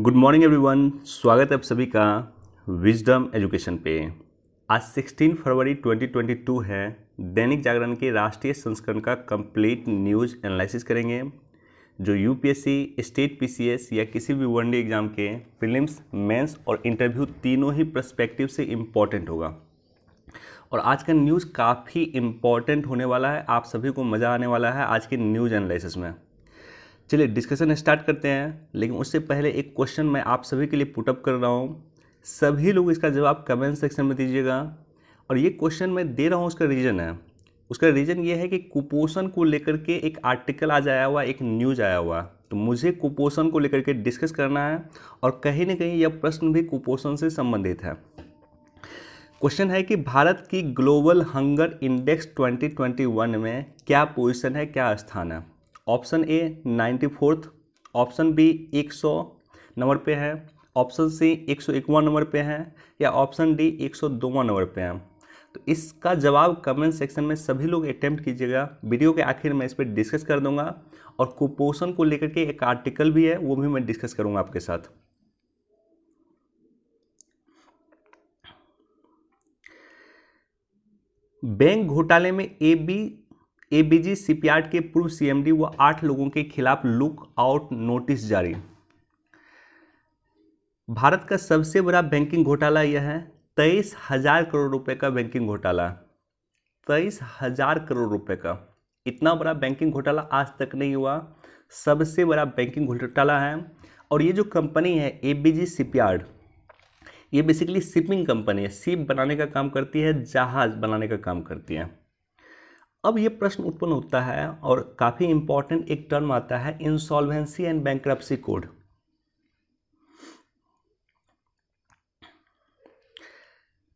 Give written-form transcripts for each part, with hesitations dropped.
Good morning everyone, स्वागत है आप सभी का विजडम एजुकेशन पे। आज 16 फरवरी 2022 है। दैनिक जागरण के राष्ट्रीय संस्करण का कंप्लीट न्यूज़ एनालिसिस करेंगे जो यूपीएससी, स्टेट पीसीएस या किसी भी वनडे एग्जाम के प्रीलिम्स, मेंस और इंटरव्यू तीनों ही पर्सपेक्टिव से इम्पॉर्टेंट होगा। और आज का न्यूज़ काफ़ी इम्पॉर्टेंट होने वाला है, आप सभी को मज़ा आने वाला है आज के न्यूज़ एनालिसिस में। चलिए डिस्कशन स्टार्ट करते हैं, लेकिन उससे पहले एक क्वेश्चन मैं आप सभी के लिए पुटअप कर रहा हूँ। सभी लोग इसका जवाब कमेंट सेक्शन में दीजिएगा। और ये क्वेश्चन मैं दे रहा हूँ, उसका रीज़न है, उसका रीज़न ये है कि कुपोषण को लेकर के एक आर्टिकल आज आया हुआ, एक न्यूज़ आया हुआ, तो मुझे कुपोषण को लेकर के डिस्कस करना है और कहीं ना कहीं यह प्रश्न भी कुपोषण से संबंधित है। क्वेश्चन है कि भारत की ग्लोबल हंगर इंडेक्स 2021 में क्या पोजीशन है, क्या स्थान है। Option A 94th, option B 100 number पे है, ऑप्शन सी 151 नंबर पे है, या ऑप्शन डी 102वां नंबर पे है। तो इसका जवाब कमेंट सेक्शन में सभी लोग अटेम्प्ट कीजिएगा। वीडियो के आखिर में इस पर डिस्कस कर दूंगा और कुपोषण को लेकर के एक आर्टिकल भी है, वो भी मैं डिस्कस करूंगा आपके साथ। बैंक घोटाले में एबीजी शिपयार्ड के पूर्व सीएमडी व 8 लोगों के खिलाफ लुक आउट नोटिस जारी। भारत का सबसे बड़ा बैंकिंग घोटाला यह है। 23,000 करोड़ रुपए का बैंकिंग घोटाला, 23,000 करोड़ रुपए का। इतना बड़ा बैंकिंग घोटाला आज तक नहीं हुआ, सबसे बड़ा बैंकिंग घोटाला है। और ये जो कंपनी है एबीजी शिपयार्ड, ये बेसिकली शिपिंग कंपनी है, शिप बनाने का काम करती है, जहाज बनाने का काम करती है। अब ये प्रश्न उत्पन्न होता है और काफ़ी इंपॉर्टेंट एक टर्म आता है, इंसॉल्वेंसी एंड बैंक्रप्सी कोड।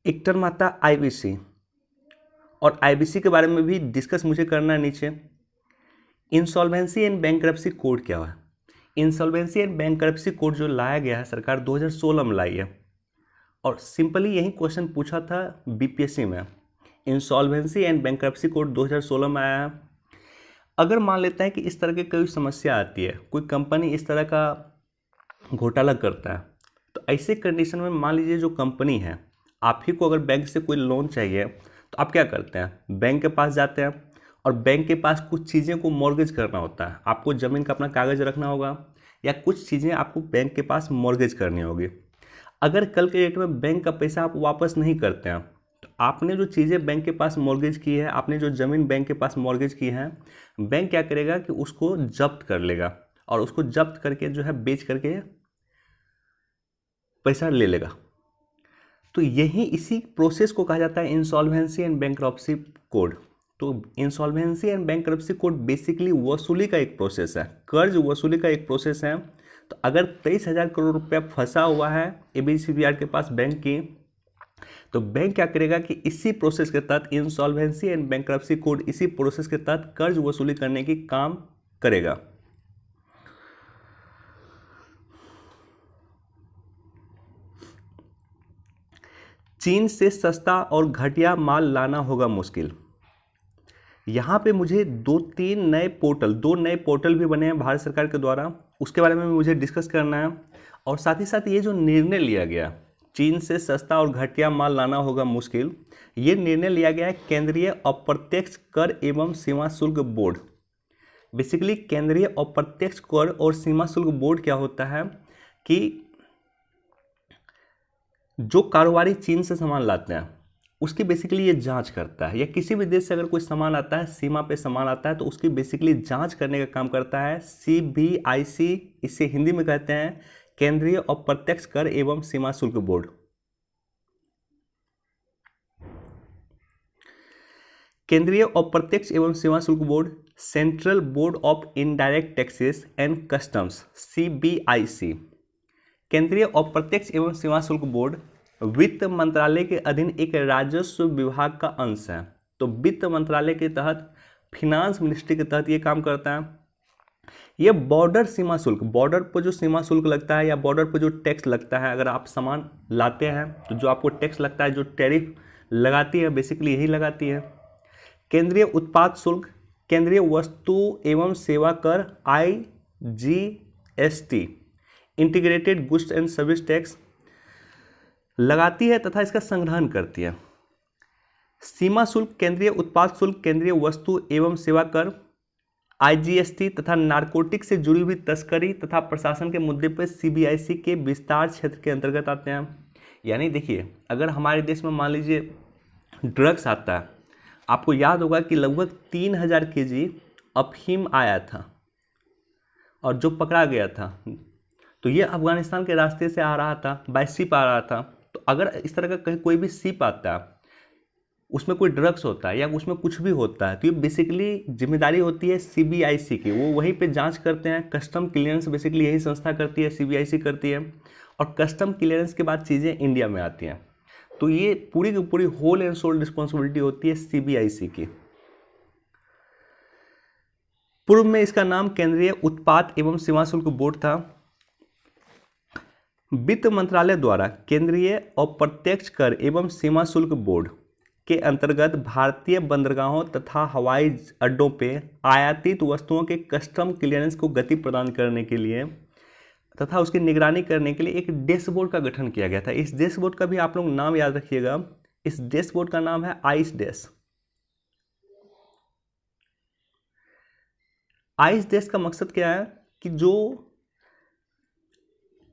एक टर्म आता है आईबीसी, और आईबीसी के बारे में भी डिस्कस मुझे करना है नीचे। इंसॉल्वेंसी एंड बैंक्रप्सी कोड क्या है। इंसॉल्वेंसी एंड बैंक्रप्सी कोड जो लाया गया है, सरकार 2016 में लाई है। और सिंपली यही क्वेश्चन पूछा था बीपीएससी में। इंसॉल्वेंसी एंड बैंक्रप्सी कोड 2016 में आया है। अगर मान लेता है कि इस तरह की कोई समस्या आती है, कोई कंपनी इस तरह का घोटाला करता है, तो ऐसे कंडीशन में मान लीजिए जो कंपनी है, आप ही को अगर बैंक से कोई लोन चाहिए तो आप क्या करते हैं, बैंक के पास जाते हैं और बैंक के पास कुछ चीज़ें को मॉर्गेज करना होता है। आपको ज़मीन का अपना कागज़ रखना होगा या कुछ चीज़ें आपको बैंक के पास मॉर्गेज करनी होगी। अगर कल के डेट में बैंक का पैसा आप वापस नहीं करते हैं, तो आपने जो चीज़ें बैंक के पास मॉर्गेज की है, आपने जो ज़मीन बैंक के पास मॉर्गेज की है, बैंक क्या करेगा कि उसको जब्त कर लेगा और उसको जब्त करके जो है बेच करके पैसा ले लेगा। तो यही इसी प्रोसेस को कहा जाता है इंसॉल्वेंसी एंड बैंक्रप्सी कोड। तो insolvency and bankruptcy code basically वसूली का एक प्रोसेस है, कर्ज वसूली का एक प्रोसेस है। तो अगर 23,000 करोड़ रुपया फंसा हुआ है एबीसी शिपयार्ड के पास बैंक की, तो बैंक क्या करेगा कि इसी प्रोसेस के तहत इंसॉल्वेंसी एंड बैंक्रप्सी कोड इसी प्रोसेस के तहत कर्ज वसूली करने की काम करेगा। चीन से सस्ता और घटिया माल लाना होगा मुश्किल। यहाँ पे मुझे दो नए पोर्टल भी बने हैं भारत सरकार के द्वारा, उसके बारे में मुझे डिस्कस करना है। और साथ ही साथ ये जो निर्णय लिया गया, चीन से सस्ता और घटिया माल लाना होगा मुश्किल, ये निर्णय लिया गया है केंद्रीय अप्रत्यक्ष कर एवं सीमा शुल्क बोर्ड। बेसिकली केंद्रीय अप्रत्यक्ष कर और सीमा शुल्क बोर्ड क्या होता है कि जो कारोबारी चीन से सामान लाते हैं उसकी बेसिकली ये जांच करता है, या किसी भी देश से अगर कोई सामान आता है, सीमा पे सामान आता है, तो उसकी बेसिकली जांच करने का काम करता है सीबीआईसी, इसे हिंदी में कहते हैं केंद्रीय अप्रत्यक्ष कर एवं सीमा शुल्क बोर्ड। केंद्रीय अप्रत्यक्ष एवं सीमा शुल्क board, central board of indirect taxes and customs CBIC. केंद्रीय अप्रत्यक्ष एवं सीमा शुल्क बोर्ड वित्त मंत्रालय के अधीन एक राजस्व विभाग का अंश है। तो वित्त मंत्रालय के तहत, फिनांस मिनिस्ट्री के तहत ये काम करता है। ये बॉर्डर सीमा शुल्क, बॉर्डर पर जो सीमा शुल्क लगता है या बॉर्डर पर जो टैक्स लगता है, अगर आप सामान लाते हैं तो जो आपको टैक्स लगता है, जो टैरिफ लगाती है, बेसिकली यही लगाती है। केंद्रीय उत्पाद शुल्क, केंद्रीय वस्तु एवं सेवा कर IGST, integrated goods and service tax लगाती है तथा इसका संग्रहण करती है। सीमा शुल्क, केंद्रीय उत्पाद शुल्क, केंद्रीय वस्तु एवं सेवा कर, आईजीएसटी तथा नारकोटिक से जुड़ी हुई तस्करी तथा प्रशासन के मुद्दे पर सीबीआईसी के विस्तार क्षेत्र के अंतर्गत आते हैं। यानी देखिए, अगर हमारे देश में मान लीजिए ड्रग्स आता है, आपको याद होगा कि लगभग 3000 केजी अफीम आया था और जो पकड़ा गया था तो ये अफगानिस्तान के रास्ते से आ रहा था, बाय शिप आ रहा था। तो अगर इस तरह का कहीं कोई भी शिप आता है, उसमें कोई ड्रग्स होता है या उसमें कुछ भी होता है, तो ये बेसिकली जिम्मेदारी होती है सीबीआईसी की। वो वहीं पे जांच करते हैं। कस्टम क्लियरेंस बेसिकली यही संस्था करती है, सीबीआईसी करती है, और कस्टम क्लियरेंस के बाद चीज़ें इंडिया में आती हैं। तो ये पूरी की पूरी होल एंड सोल रिस्पॉन्सिबिलिटी होती है सीबीआईसी की। पूर्व में इसका नाम केंद्रीय उत्पाद एवं सीमा शुल्क बोर्ड था। वित्त मंत्रालय द्वारा केंद्रीय अप्रत्यक्ष कर एवं सीमा शुल्क बोर्ड के अंतर्गत भारतीय बंदरगाहों तथा हवाई अड्डों पे आयातित वस्तुओं के कस्टम क्लियरेंस को गति प्रदान करने के लिए तथा उसकी निगरानी करने के लिए एक डैशबोर्ड का गठन किया गया था। इस डैशबोर्ड का भी आप लोग नाम याद रखिएगा। इस डैशबोर्ड का नाम है आइस डैश। आइस डैश का मकसद क्या है कि जो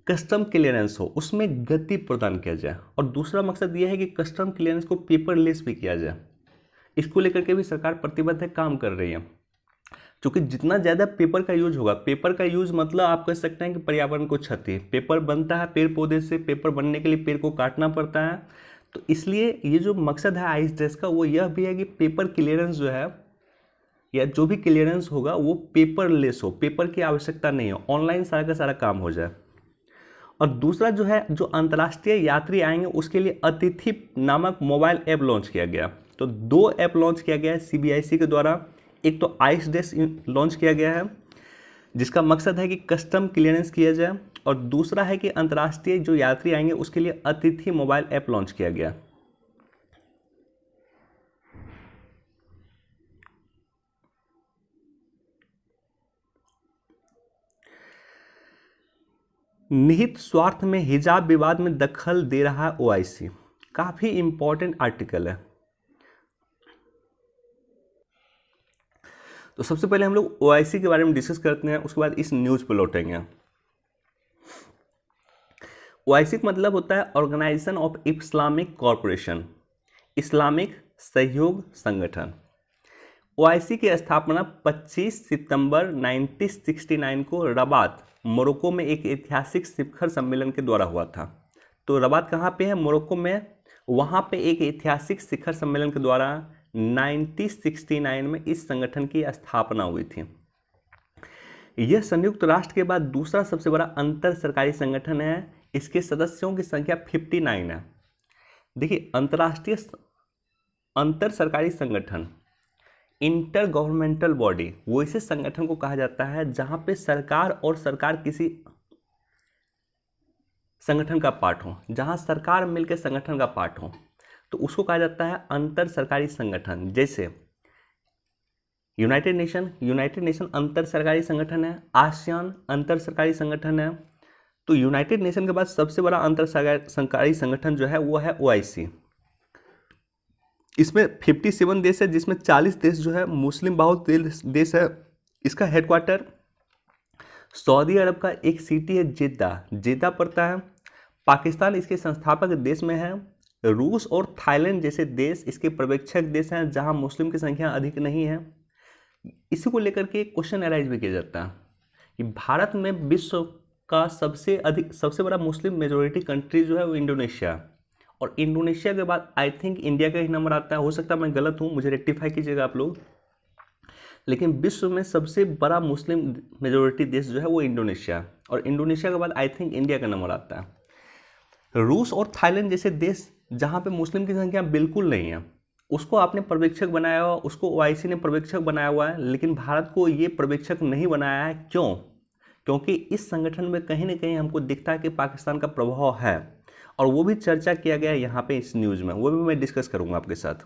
कस्टम क्लियरेंस हो उसमें गति प्रदान किया जाए, और दूसरा मकसद यह है कि कस्टम क्लियरेंस को पेपरलेस भी किया जाए। इसको लेकर के भी सरकार प्रतिबद्ध है, काम कर रही है। क्योंकि जितना ज़्यादा पेपर का यूज होगा, पेपर का यूज मतलब आप कह सकते हैं कि पर्यावरण को क्षति। पेपर बनता है पेड़ पौधे से, पेपर बनने के लिए पेड़ को काटना पड़ता है। तो इसलिए ये जो मकसद है आइस डैश का, वो यह भी है कि पेपर क्लियरेंस जो है या जो भी क्लियरेंस होगा वो पेपरलेस हो, पेपर की आवश्यकता नहीं हो, ऑनलाइन सारा का सारा काम हो जाए। और दूसरा जो है, जो अंतर्राष्ट्रीय यात्री आएंगे उसके लिए अतिथि नामक मोबाइल ऐप लॉन्च किया गया। तो 2 ऐप लॉन्च किया गया है सीबीआईसी के द्वारा। एक तो आइस डैश लॉन्च किया गया है जिसका मकसद है कि कस्टम क्लियरेंस किया जाए, और दूसरा है कि अंतर्राष्ट्रीय जो यात्री आएंगे उसके लिए अतिथि मोबाइल ऐप लॉन्च किया गया। निहित स्वार्थ में हिजाब विवाद में दखल दे रहा है ओआईसी। काफी इंपॉर्टेंट आर्टिकल है। तो सबसे पहले हम लोग ओआईसी के बारे में डिस्कस करते हैं, उसके बाद इस न्यूज पर लौटेंगे। ओआईसी का मतलब होता है organization of Islamic corporation, Islamic सहयोग संगठन। ओआईसी की स्थापना 25 सितंबर 1969 को रबात, मोरक्को में एक ऐतिहासिक शिखर सम्मेलन के द्वारा हुआ था। तो रबात कहाँ पे है? मोरक्को में। वहाँ पे एक ऐतिहासिक शिखर सम्मेलन के द्वारा 1969 में इस संगठन की स्थापना हुई थी। यह संयुक्त राष्ट्र के बाद दूसरा सबसे बड़ा अंतर सरकारी संगठन है। इसके सदस्यों की संख्या 59 है। देखिए, अंतर्राष्ट्रीय अंतर सरकारी संगठन, इंटर गवर्नमेंटल बॉडी, वो इसे संगठन को कहा जाता है जहां पे सरकार और सरकार किसी संगठन का पार्ट हो, जहां सरकार मिलकर संगठन का पार्ट हो, तो उसको कहा जाता है अंतर सरकारी संगठन। जैसे यूनाइटेड नेशन अंतर सरकारी संगठन है, आसियान अंतर सरकारी संगठन है। तो यूनाइटेड नेशन के बाद सबसे बड़ा अंतर सरकारी संगठन जो है वो है ओआईसी। इसमें 57 देश है, जिसमें 40 देश जो है मुस्लिम बहुल देश है। इसका हेडक्वार्टर सऊदी अरब का एक सिटी है जेद्दा पड़ता है। पाकिस्तान इसके संस्थापक देश में है। रूस और थाईलैंड जैसे देश इसके पर्यवेक्षक देश हैं जहां मुस्लिम की संख्या अधिक नहीं है। इसी को लेकर के क्वेश्चन अराइज भी किया जाता है कि भारत में विश्व का सबसे बड़ा मुस्लिम मेजोरिटी कंट्री जो है वो इंडोनेशिया, और इंडोनेशिया के बाद आई थिंक इंडिया का ही नंबर आता है। हो सकता है मैं गलत हूँ, मुझे रेक्टिफाई कीजिएगा आप लोग। लेकिन विश्व में सबसे बड़ा मुस्लिम मेजोरिटी देश जो है वो इंडोनेशिया, और इंडोनेशिया के बाद आई थिंक इंडिया का नंबर आता है। रूस और थाईलैंड जैसे देश जहाँ पे मुस्लिम की संख्या बिल्कुल नहीं है, उसको आपने पर्यवेक्षक बनाया हुआ, उसको ओआईसी ने पर्यवेक्षक बनाया हुआ है। लेकिन भारत को ये पर्यवेक्षक नहीं बनाया है। क्यों? क्योंकि इस संगठन में कहीं ना कहीं हमको दिखता है कि पाकिस्तान का प्रभाव है, और वो भी चर्चा किया गया है यहाँ पे इस न्यूज़ में, वो भी मैं डिस्कस करूँगा आपके साथ।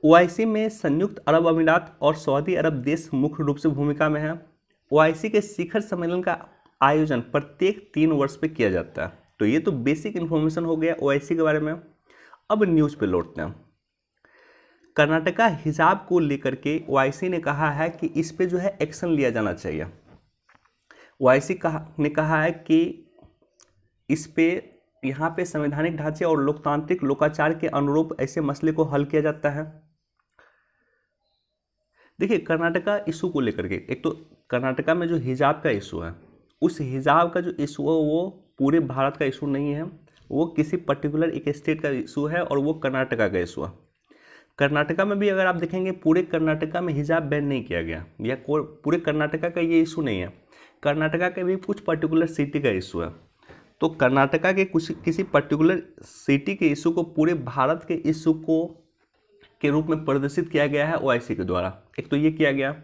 ओआईसी में संयुक्त अरब अमीरात और सऊदी अरब देश मुख्य रूप से भूमिका में है। ओआईसी के शिखर सम्मेलन का आयोजन प्रत्येक 3 वर्ष पे किया जाता है। तो ये तो बेसिक इन्फॉर्मेशन हो गया ओआईसी के बारे में। अब न्यूज़ पे लौटते हैं। कर्नाटका हिजाब को लेकर के ओआईसी ने कहा है कि इस पे जो है एक्शन लिया जाना चाहिए। ओआईसी ने कहा है कि इस पे यहाँ पे संवैधानिक ढांचे और लोकतांत्रिक लोकाचार के अनुरूप ऐसे मसले को हल किया जाता है। देखिए, कर्नाटका इशू को लेकर के, एक तो कर्नाटका में जो हिजाब का इशू है, उस हिजाब का जो इशू है वो पूरे भारत का इशू नहीं है, वो किसी पर्टिकुलर एक स्टेट का इशू है और वो कर्नाटका का इशू है। कर्नाटका में भी अगर आप देखेंगे, पूरे कर्नाटका में हिजाब बैन नहीं किया गया, या पूरे कर्नाटका का ये इशू नहीं है। कर्नाटका के भी कुछ पर्टिकुलर सिटी का इशू है। तो कर्नाटका के किसी पर्टिकुलर सिटी के इशू को पूरे भारत के इशू को के रूप में प्रदर्शित किया गया है ओआईसी के द्वारा। एक तो ये किया गया।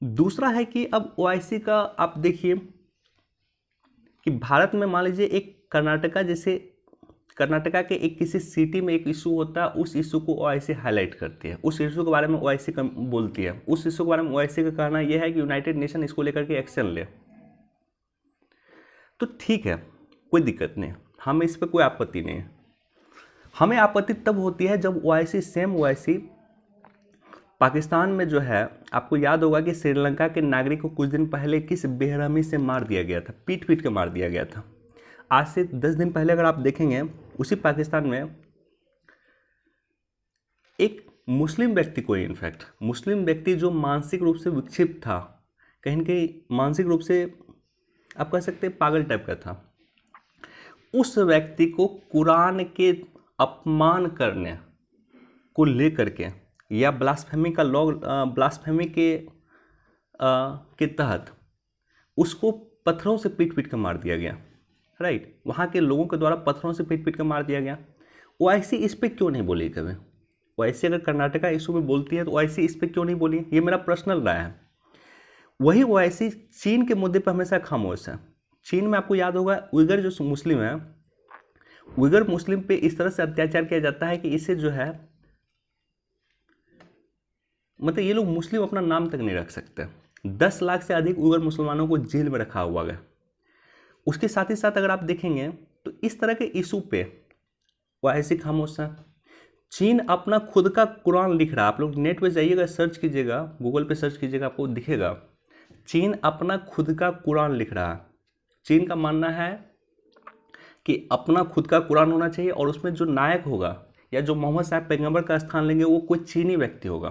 दूसरा है कि अब ओआईसी का आप देखिए कि भारत में मान लीजिए एक कर्नाटका के एक किसी सिटी में एक इशू होता है, उस इशू को ओआईसी हाईलाइट करती है, उस इशू के बारे में ओआईसी बोलती है। उस इशू के बारे में ओआईसी का कहना यह है कि यूनाइटेड नेशन इसको लेकर के एक्शन ले। तो ठीक है, कोई दिक्कत नहीं, हमें इस पर कोई आपत्ति नहीं है। हमें आपत्ति तब होती है जब सेम ओआईसी पाकिस्तान में जो है, आपको याद होगा कि श्रीलंका के नागरिक को कुछ दिन पहले किस बेरहमी से मार दिया गया था, पीट पीट के मार दिया गया था। आज से 10 दिन पहले अगर आप देखेंगे, उसी पाकिस्तान में एक मुस्लिम व्यक्ति को, इनफैक्ट मुस्लिम व्यक्ति जो मानसिक रूप से विक्षिप्त था, कहीं न कहीं मानसिक रूप से आप कह सकते हैं पागल टाइप का था, उस व्यक्ति को कुरान के अपमान करने को लेकर के या ब्लास्फेमी का लॉ, ब्लास्फेमी के तहत उसको पत्थरों से पीट पीट कर मार दिया गया। राइट, वहाँ के लोगों के द्वारा पत्थरों से पीट पीट कर मार दिया गया। ओआईसी इस पे क्यों नहीं बोली कभी? ओआईसी अगर कर्नाटका इशू में बोलती है तो ओआईसी इस पे क्यों नहीं बोली? ये मेरा पर्सनल राय है। वही ओआईसी चीन के मुद्दे पर हमेशा खामोश है। चीन में आपको याद होगा, उइगर जो मुस्लिम है, उइगर मुस्लिम पे इस तरह से अत्याचार किया जाता है कि इसे जो है, मतलब ये लोग मुस्लिम अपना नाम तक नहीं रख सकते। 10 लाख से अधिक उइगर मुसलमानों को जेल में रखा हुआ है। उसके साथ ही साथ अगर आप देखेंगे तो इस तरह के इशू पे ओआईसी खामोश है। चीन अपना खुद का कुरान लिख रहा है। आप लोग नेट पे जाइएगा, सर्च कीजिएगा, गूगल पे सर्च कीजिएगा, आपको दिखेगा चीन अपना खुद का कुरान लिख रहा है। चीन का मानना है कि अपना खुद का कुरान होना चाहिए और उसमें जो नायक होगा या जो मोहम्मद साहब पैगंबर का स्थान लेंगे वो कोई चीनी व्यक्ति होगा।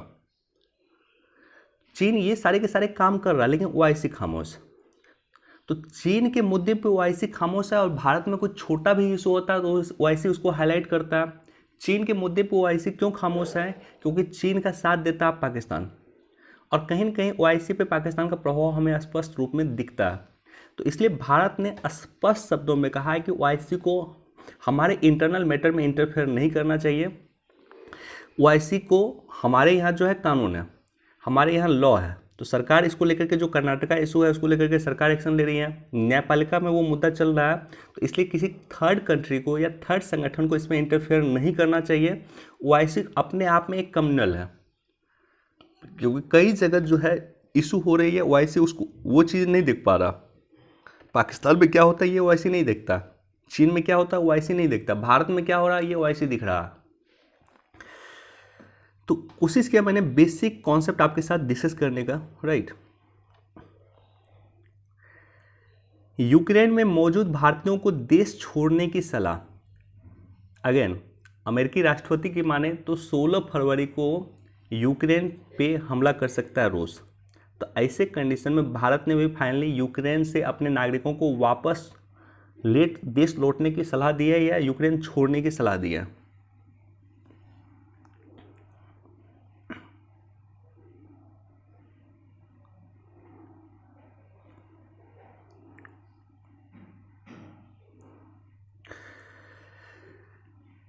चीन ये सारे के सारे काम कर रहा है, लेकिन ओआईसी खामोश। तो चीन के मुद्दे पे ओआईसी खामोश है, और भारत में कुछ छोटा भी इशू होता है तो ओआईसी उसको हाईलाइट करता है। चीन के मुद्दे पे ओआईसी क्यों खामोश है? क्योंकि चीन का साथ देता है पाकिस्तान, और कहीं न कहीं ओआईसी पे पाकिस्तान का प्रभाव हमें स्पष्ट रूप में दिखता है। तो इसलिए भारत ने स्पष्ट शब्दों में कहा है कि ओआईसी को हमारे इंटरनल मैटर में इंटरफेयर नहीं करना चाहिए। ओआईसी को, हमारे यहाँ जो है कानून है, हमारे यहाँ लॉ है, तो सरकार इसको लेकर के, जो कर्नाटका इशू है उसको लेकर के सरकार एक्शन ले रही है। न्यायपालिका में वो मुद्दा चल रहा है, तो इसलिए किसी थर्ड कंट्री को या थर्ड संगठन को इसमें इंटरफेयर नहीं करना चाहिए। ओआईसी अपने आप में एक कम्युनल है, क्योंकि कई जगह जो है इशू हो रही है, ओआईसी उसको वो चीज़ नहीं देख पा रहा। पाकिस्तान में क्या होता है ये ओआईसी नहीं देखता, चीन में क्या होता है ओआईसी नहीं देखता, भारत में क्या हो रहा है ये ओआईसी दिख रहा है। तो कोशिश किया मैंने बेसिक कॉन्सेप्ट आपके साथ डिस्कस करने का। राइट, यूक्रेन में मौजूद भारतीयों को देश छोड़ने की सलाह। अगेन, अमेरिकी राष्ट्रपति की माने तो 16 फरवरी को यूक्रेन पे हमला कर सकता है रूस। तो ऐसे कंडीशन में भारत ने भी फाइनली यूक्रेन से अपने नागरिकों को वापस देश लौटने की सलाह दी है या यूक्रेन छोड़ने की सलाह दी है।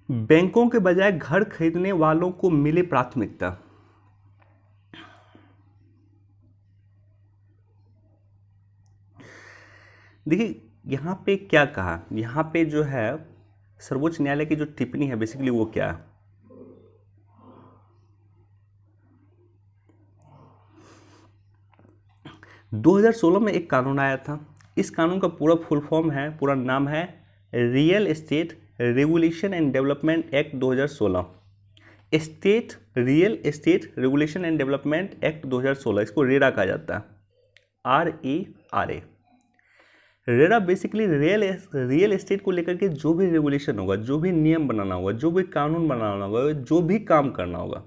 बैंकों के बजाय घर खरीदने वालों को मिले प्राथमिकता। देखिए यहाँ पे क्या कहा, यहाँ पे जो है सर्वोच्च न्यायालय की जो टिप्पणी है बेसिकली वो क्या है, 2016 में एक कानून आया था। इस कानून का पूरा फुल फॉर्म है, पूरा नाम है real estate regulation and development act 2016। State real estate regulation and development act 2016, इसको रेरा कहा जाता है, RERA। RERA basically real estate को लेकर के जो भी रेगुलेशन होगा, जो भी नियम बनाना होगा, जो भी कानून बनाना होगा, जो भी काम करना होगा,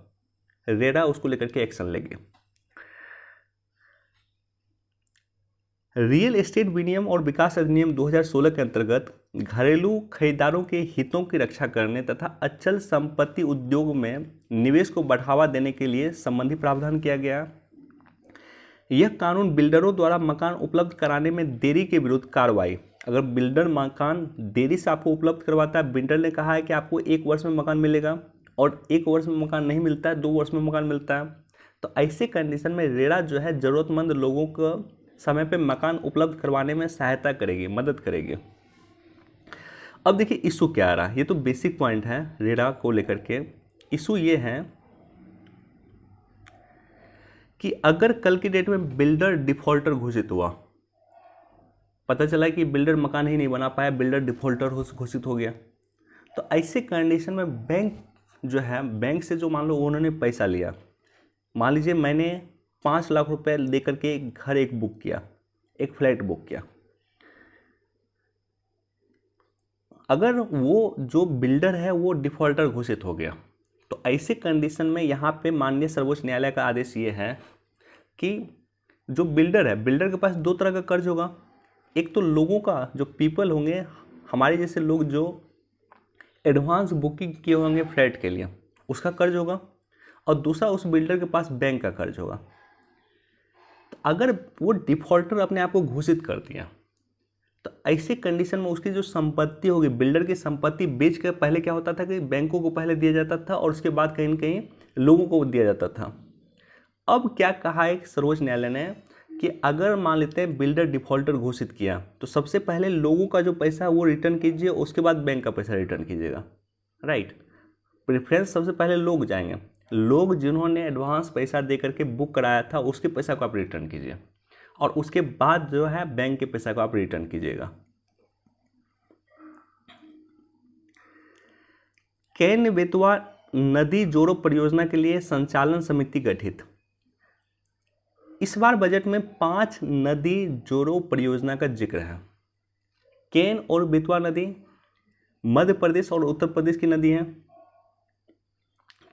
रेरा उसको लेकर के एक्शन लेंगे। रियल एस्टेट विनियम और विकास अधिनियम 2016 के अंतर्गत घरेलू खरीदारों के हितों की रक्षा करने तथा अचल संपत्ति उद्योग में निवेश को बढ़ावा देने के लिए संबंधी प्रावधान किया गया। यह कानून बिल्डरों द्वारा मकान उपलब्ध कराने में देरी के विरुद्ध कार्रवाई, अगर बिल्डर मकान देरी से आपको उपलब्ध करवाता है, बिल्डर ने कहा है कि आपको 1 वर्ष में मकान मिलेगा और 1 वर्ष में मकान नहीं मिलता है, 2 वर्ष में मकान मिलता है, तो ऐसे कंडीशन में रेरा जो है ज़रूरतमंद लोगों को समय पे मकान उपलब्ध करवाने में सहायता करेगी, मदद करेगी। अब देखिए इशू क्या आ रहा है, ये तो बेसिक पॉइंट है रेरा को लेकर के। इशू ये है कि अगर कल की डेट में बिल्डर डिफॉल्टर घोषित हुआ, पता चला कि बिल्डर मकान ही नहीं बना पाया, बिल्डर डिफॉल्टर घोषित हो गया, तो ऐसे कंडीशन में बैंक जो है, बैंक से जो मान लो उन्होंने पैसा लिया, मान लीजिए मैंने 5 लाख रुपए लेकर के घर एक बुक किया, एक फ्लैट बुक किया, अगर वो जो बिल्डर है वो डिफॉल्टर घोषित हो गया, तो ऐसे कंडीशन में यहाँ पे माननीय सर्वोच्च न्यायालय का आदेश ये है कि जो बिल्डर है, बिल्डर के पास 2 तरह का कर्ज होगा। एक तो लोगों का, जो पीपल होंगे, हमारे जैसे लोग जो एडवांस बुकिंग किए होंगे फ्लैट के लिए, उसका कर्ज होगा, और दूसरा उस बिल्डर के पास बैंक का कर्ज होगा। तो अगर वो डिफॉल्टर अपने आप को घोषित कर दिया, तो ऐसे कंडीशन में उसकी जो संपत्ति होगी, बिल्डर की संपत्ति बेच कर, पहले क्या होता था कि बैंकों को पहले दिया जाता था और उसके बाद कहीं न कहीं लोगों को दिया जाता था। अब क्या कहा है सर्वोच्च न्यायालय ने कि अगर मान लेते हैं बिल्डर डिफॉल्टर घोषित किया, तो सबसे पहले लोगों का जो पैसा है वो रिटर्न कीजिए, उसके बाद बैंक का पैसा रिटर्न कीजिएगा, राइट। प्रेफरेंस सबसे पहले लोग जाएंगे, लोग जिन्होंने एडवांस पैसा दे करके बुक कराया था उसके पैसा को आप रिटर्न कीजिए, और उसके बाद जो है बैंक के पैसा को आप रिटर्न कीजिएगा। केन बेतवा नदी जोड़ो परियोजना के लिए संचालन समिति गठित। इस बार बजट में 5 नदी जोड़ो परियोजना का जिक्र है। केन और बेतवा नदी मध्य प्रदेश और उत्तर प्रदेश की नदी है।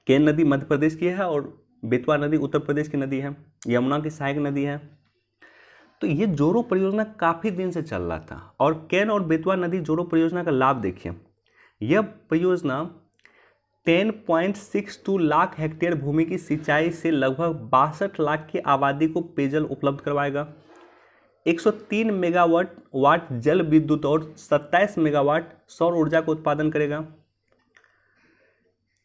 केन नदी मध्य प्रदेश की है और बेतवा नदी उत्तर प्रदेश की नदी है, यमुना की सहायक नदी है। तो ये जोड़ो परियोजना काफ़ी दिन से चल रहा था, और केन और बेतवा नदी जोड़ो परियोजना का लाभ देखिए। यह परियोजना 10.62 लाख हेक्टेयर भूमि की सिंचाई से लगभग 62 लाख की आबादी को पेयजल उपलब्ध करवाएगा, 103 मेगावाट जल विद्युत और 27 मेगावाट सौर ऊर्जा का उत्पादन करेगा।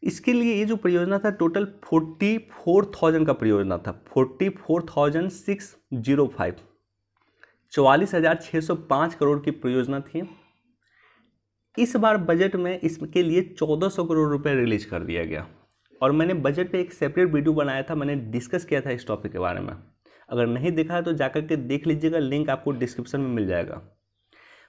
इसके लिए ये जो परियोजना था टोटल 44,000 का परियोजना था, 44,605, 44,605 करोड़ की परियोजना थी। इस बार बजट में इसके लिए 1,400 करोड़ रुपए रिलीज कर दिया गया, और मैंने बजट पे एक सेपरेट वीडियो बनाया था, मैंने डिस्कस किया था इस टॉपिक के बारे में। अगर नहीं देखा है तो जाकर के देख लीजिएगा, लिंक आपको डिस्क्रिप्शन में मिल जाएगा।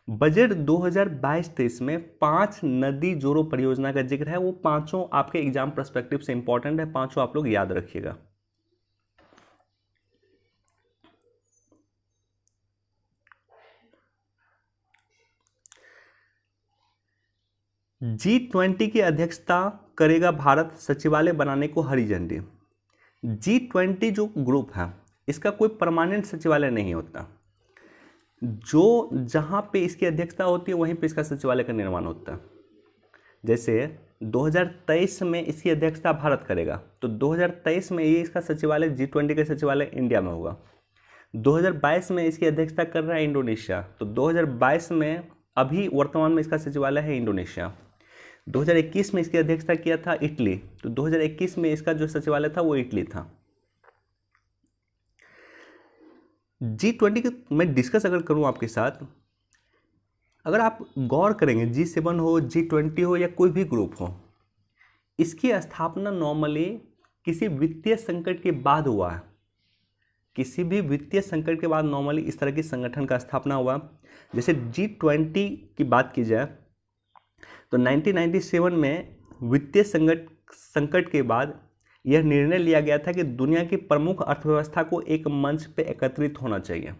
बजट 2022-23 में 5 नदी जोड़ो परियोजना का जिक्र है, वो पांचों आपके एग्जाम पर्सपेक्टिव से इंपॉर्टेंट है, पांचों आप लोग याद रखिएगा। G20 की अध्यक्षता करेगा भारत, सचिवालय बनाने को हरी झंडी। G20 जो ग्रुप है इसका कोई परमानेंट सचिवालय नहीं होता, जो जहाँ पे इसकी अध्यक्षता होती है वहीं पे इसका सचिवालय का निर्माण होता है। जैसे 2023 में इसकी अध्यक्षता भारत करेगा, तो 2023 में ये इसका सचिवालय G20 का सचिवालय इंडिया में होगा। 2022 में इसकी अध्यक्षता कर रहा है इंडोनेशिया, तो 2022 में अभी वर्तमान में इसका सचिवालय है इंडोनेशिया। 2021 में इसकी अध्यक्षता किया था इटली, तो 2021 में इसका जो सचिवालय था वो इटली था। G20 की मैं डिस्कस अगर करूं आपके साथ, अगर आप गौर करेंगे G7 हो, G20 हो या कोई भी ग्रुप हो, इसकी स्थापना नॉर्मली किसी वित्तीय संकट के बाद हुआ है। किसी भी वित्तीय संकट के बाद नॉर्मली इस तरह की संगठन का स्थापना हुआ। जैसे G20 की बात की जाए तो 1997 में वित्तीय संकट के बाद यह निर्णय लिया गया था कि दुनिया की प्रमुख अर्थव्यवस्था को एक मंच पर एकत्रित होना चाहिए।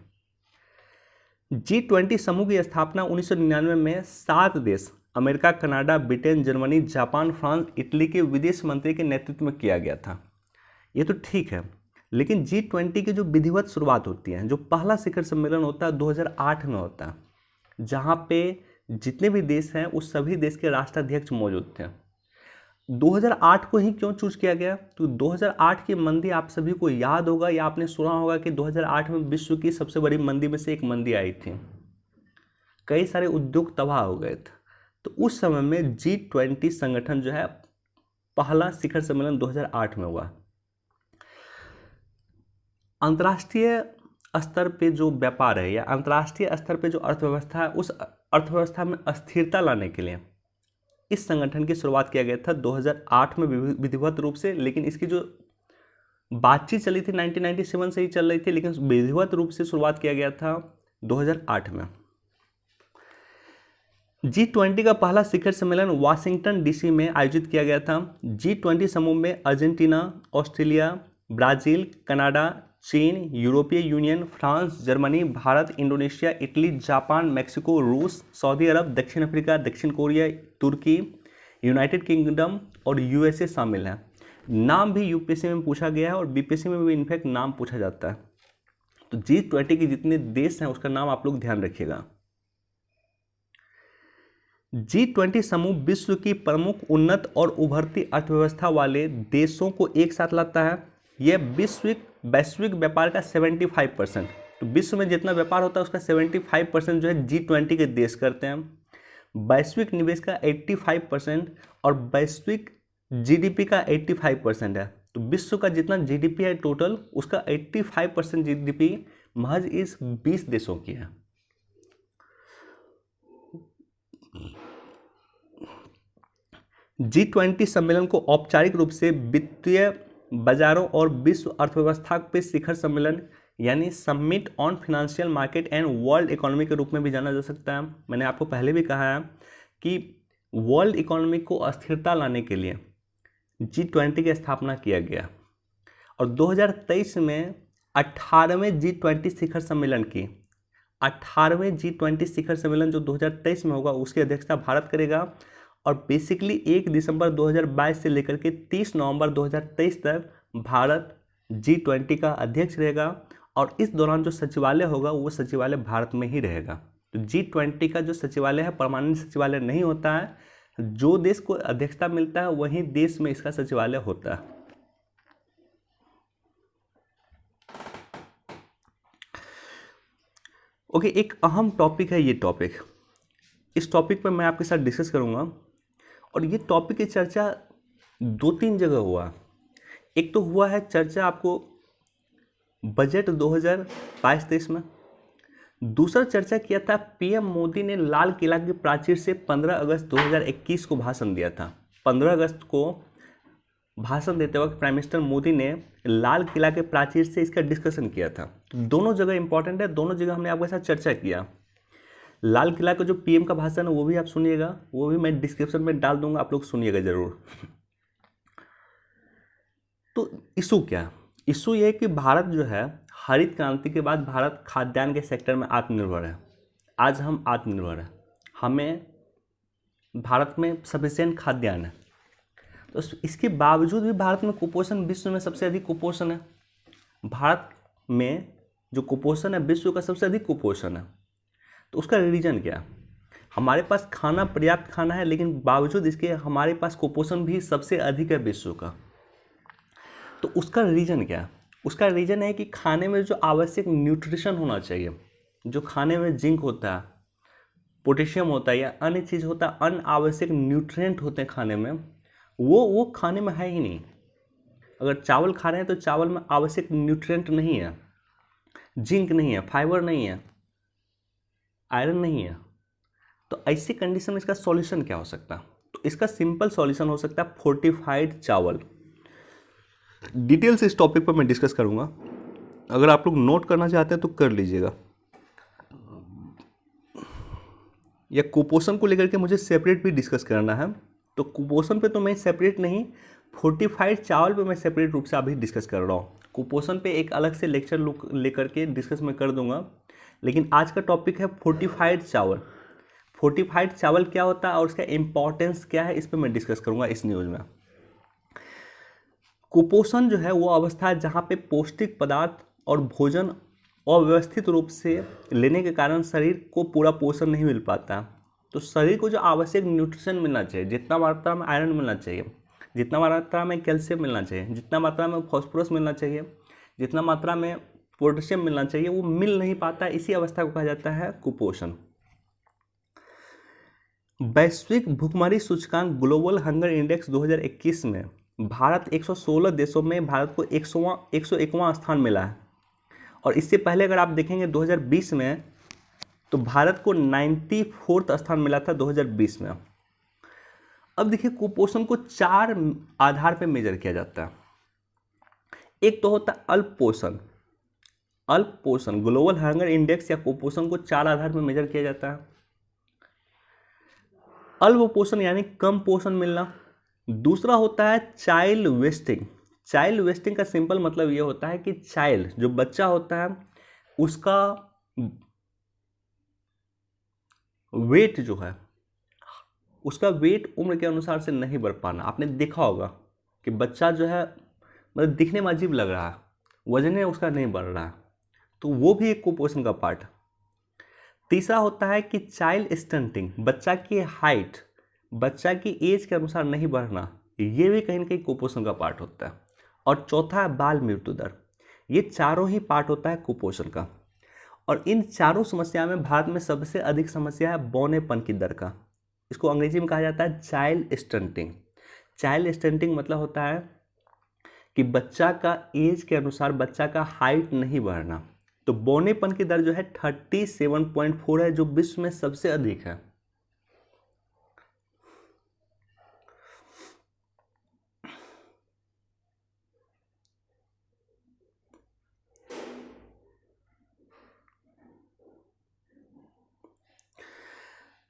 G20 समूह की स्थापना 1999 में 7 देश America, Canada, Britain, Germany, Japan, France, Italy के विदेश मंत्री के नेतृत्व में किया गया था। ये तो ठीक है, लेकिन G20 की जो विधिवत शुरुआत होती है, जो पहला शिखर सम्मेलन होता है 2008 में होता है, जहाँ पे जितने भी देश हैं उस सभी देश के राष्ट्राध्यक्ष मौजूद थे। 2008 को ही क्यों चूज किया गया? तो 2008 की मंदी आप सभी को याद होगा या आपने सुना होगा कि 2008 में विश्व की सबसे बड़ी मंदी में से एक मंदी आई थी, कई सारे उद्योग तबाह हो गए थे। तो उस समय में G20 संगठन जो है पहला शिखर सम्मेलन 2008 में हुआ। अंतर्राष्ट्रीय स्तर पे जो व्यापार है या अंतर्राष्ट्रीय स्तर पे जो अर्थव्यवस्था है, उस अर्थव्यवस्था में अस्थिरता लाने के लिए इस संगठन की शुरुआत किया गया था 2008 में विधिवत रूप से। लेकिन इसकी जो बातचीत चली थी 1997 से ही चल रही थी, लेकिन विधिवत रूप से शुरुआत किया गया था 2008 में। G20 का पहला शिखर सम्मेलन वाशिंगटन डीसी में आयोजित किया गया था। G20 समूह में अर्जेंटीना, ऑस्ट्रेलिया, ब्राजील, कनाडा, चीन, यूरोपीय union, France, Germany, Bharat, Indonesia, Italy, Japan, Mexico, रूस, सऊदी अरब, दक्षिण अफ्रीका, दक्षिण कोरिया, तुर्की, यूनाइटेड किंगडम और USA शामिल हैं। नाम भी यूपीएससी में पूछा गया है और बीपीएससी में भी इनफैक्ट नाम पूछा जाता है। तो G20 के जितने देश हैं उसका नाम आप लोग ध्यान रखिएगा। G20 समूह विश्व की प्रमुख उन्नत और उभरती अर्थव्यवस्था वाले देशों को एक साथ लाता है। यह वैश्विक व्यापार का 75%, तो विश्व में जितना व्यापार होता है उसका 75% जो है G20 के देश करते हैं। वैश्विक निवेश का 85% और वैश्विक GDP का 85% है। तो विश्व का जितना GDP है टोटल, उसका 85% GDP महज इस 20 देशों की है। G20 सम्मेलन को औपचारिक रूप से वित्तीय बाजारों और विश्व अर्थव्यवस्था पे शिखर सम्मेलन यानी summit on financial market and world economy के रूप में भी जाना जा सकता है। मैंने आपको पहले भी कहा है कि वर्ल्ड इकोनॉमी को अस्थिरता लाने के लिए G20 की स्थापना किया गया और 2023 में 18वें G20 शिखर सम्मेलन की 18वें G20 शिखर सम्मेलन जो 2023 में होगा उसकी अध्यक्षता भारत करेगा और बेसिकली 1 दिसंबर 2022 से लेकर के 30 नवंबर 2023 तक भारत G20 का अध्यक्ष रहेगा और इस दौरान जो सचिवालय होगा वो सचिवालय भारत में ही रहेगा। तो G20 का जो सचिवालय है परमानेंट सचिवालय नहीं होता है, जो देश को अध्यक्षता मिलता है वही देश में इसका सचिवालय होता है। ओके, एक अहम टॉपिक है ये टॉपिक। इस टॉपिक पर मैं आपके साथ डिस्कस करूंगा और ये टॉपिक की चर्चा 2-3 जगह हुआ। एक तो हुआ है चर्चा आपको बजट 2022-23 में, दूसरा चर्चा किया था PM मोदी ने लाल किला की प्राचीर से 15 अगस्त 2021 को भाषण दिया था। 15 अगस्त को भाषण देते वक्त प्राइम मिनिस्टर मोदी ने लाल किला के प्राचीर से इसका डिस्कशन किया था। तो दोनों जगह इंपॉर्टेंट है, दोनों जगह हमने आपके साथ चर्चा किया। लाल किला का जो PM का भाषण है वो भी आप सुनिएगा, वो भी मैं डिस्क्रिप्शन में डाल दूंगा, आप लोग सुनिएगा जरूर। तो इशू क्या? इशू ये है कि भारत जो है हरित क्रांति के बाद भारत खाद्यान्न के सेक्टर में आत्मनिर्भर है। आज हम आत्मनिर्भर हैं, हमें भारत में सफिशिएंट खाद्यान्न है। तो इसके बावजूद भी भारत में कुपोषण विश्व में सबसे अधिक कुपोषण है। भारत में जो कुपोषण है विश्व का सबसे अधिक कुपोषण है। तो उसका रीजन क्या? हमारे पास खाना पर्याप्त खाना है, लेकिन बावजूद इसके हमारे पास कुपोषण भी सबसे अधिक है विश्व का। तो उसका रीजन क्या? उसका रीजन है कि खाने में जो आवश्यक न्यूट्रिशन होना चाहिए, जो खाने में जिंक होता है, पोटेशियम होता है या अन्य चीज़ होता है, अन्य आवश्यक न्यूट्रिएंट होते हैं खाने में, वो खाने में है ही नहीं। अगर चावल खा रहे हैं तो चावल में आवश्यक न्यूट्रिएंट नहीं है, जिंक नहीं है, फाइबर नहीं है, आयरन नहीं है। तो ऐसी कंडीशन में इसका सॉल्यूशन क्या हो सकता है? तो इसका सिंपल सॉल्यूशन हो सकता है फोर्टिफाइड चावल। डिटेल से इस टॉपिक पर मैं डिस्कस करूंगा। अगर आप लोग नोट करना चाहते हैं तो कर लीजिएगा। या कुपोषण को लेकर के मुझे सेपरेट भी डिस्कस करना है, तो कुपोषण पे तो मैं सेपरेट नहीं, फोर्टिफाइड चावल पे मैं सेपरेट रूप से अभी डिस्कस कर रहा हूँ। कुपोषण पे एक अलग से लेक्चर लेकर के डिस्कस मैं कर दूंगा, लेकिन आज का टॉपिक है फोर्टिफाइड चावल। फोर्टिफाइड चावल क्या होता है और उसका इम्पोर्टेंस क्या है, इस पर मैं डिस्कस करूंगा इस न्यूज़ में। कुपोषण जो है वो अवस्था है जहाँ पे पौष्टिक पदार्थ और भोजन अव्यवस्थित रूप से लेने के कारण शरीर को पूरा पोषण नहीं मिल पाता। तो शरीर को जो आवश्यक न्यूट्रिशन मिलना चाहिए, जितना मात्रा में आयरन मिलना चाहिए, जितना मात्रा में कैल्शियम मिलना चाहिए, जितना मात्रा में फॉस्फोरस मिलना चाहिए, जितना मात्रा में पोटेशियम मिलना चाहिए, वो मिल नहीं पाता। इसी अवस्था को कहा जाता है कुपोषण। वैश्विक भुखमरी सूचकांक ग्लोबल हंगर इंडेक्स 2021 में भारत 116 देशों में भारत को 101वां स्थान मिला है। और इससे पहले अगर आप देखेंगे 2020 में, तो भारत को 94वां स्थान मिला था 2020 में। अब देखिए, कुपोषण को 4 आधार पर मेजर किया जाता है। एक तो होता है अल्प पोषण। अल्प पोषण ग्लोबल हंगर इंडेक्स या कुपोषण को 4 आधार पर मेजर किया जाता है। अल्प पोषण यानी कम पोषण मिलना। दूसरा होता है चाइल्ड वेस्टिंग। चाइल्ड वेस्टिंग का सिंपल मतलब ये होता है कि चाइल्ड जो बच्चा होता है उसका वेट जो है, उसका वेट उम्र के अनुसार से नहीं बढ़ पाना। आपने देखा होगा कि बच्चा जो है मतलब दिखने में अजीब लग रहा है, वजन उसका नहीं बढ़ रहा है, तो वो भी एक कुपोषण का पार्ट है। तीसरा होता है कि चाइल्ड स्टंटिंग, बच्चा की हाइट बच्चा की एज के अनुसार नहीं बढ़ना, ये भी कहीं ना कहीं कुपोषण का पार्ट होता है। और चौथा है बाल मृत्यु दर। ये चारों ही पार्ट होता है कुपोषण का। और इन चारों समस्या में भारत में सबसे अधिक समस्या है बौनेपन की दर का। इसको अंग्रेजी में कहा जाता है चाइल्ड स्टंटिंग। चाइल्ड स्टंटिंग मतलब होता है कि बच्चा का एज के अनुसार बच्चा का हाइट नहीं बढ़ना। तो बौनेपन की दर जो है 37.4 है, जो विश्व में सबसे अधिक है।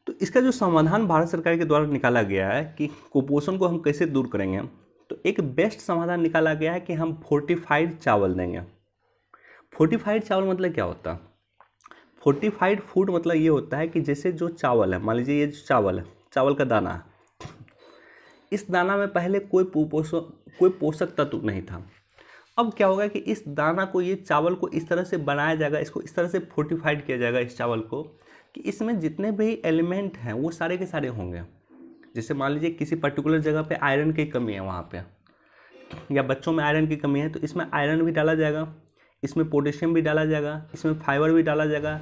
तो इसका जो समाधान भारत सरकार के द्वारा निकाला गया है कि कुपोषण को हम कैसे दूर करेंगे, तो एक बेस्ट समाधान निकाला गया है कि हम फोर्टिफाइड चावल देंगे। फोर्टिफाइड चावल मतलब क्या होता है? फोर्टिफाइड फूड मतलब ये होता है कि जैसे जो चावल है, मान लीजिए ये जो चावल है, चावल का दाना है, इस दाना में पहले कोई पोषक तत्व नहीं था। अब क्या होगा कि इस दाना को, ये चावल को इस तरह से बनाया जाएगा, इसको इस तरह से फोर्टिफाइड किया जाएगा इस चावल को, कि इसमें जितने भी एलिमेंट हैं वो सारे के सारे होंगे। जैसे मान लीजिए किसी पर्टिकुलर जगह पे आयरन की कमी है वहाँ पे, या बच्चों में आयरन की कमी है, तो इसमें आयरन भी डाला जाएगा, इसमें पोटेशियम भी डाला जाएगा, इसमें फाइबर भी डाला जाएगा,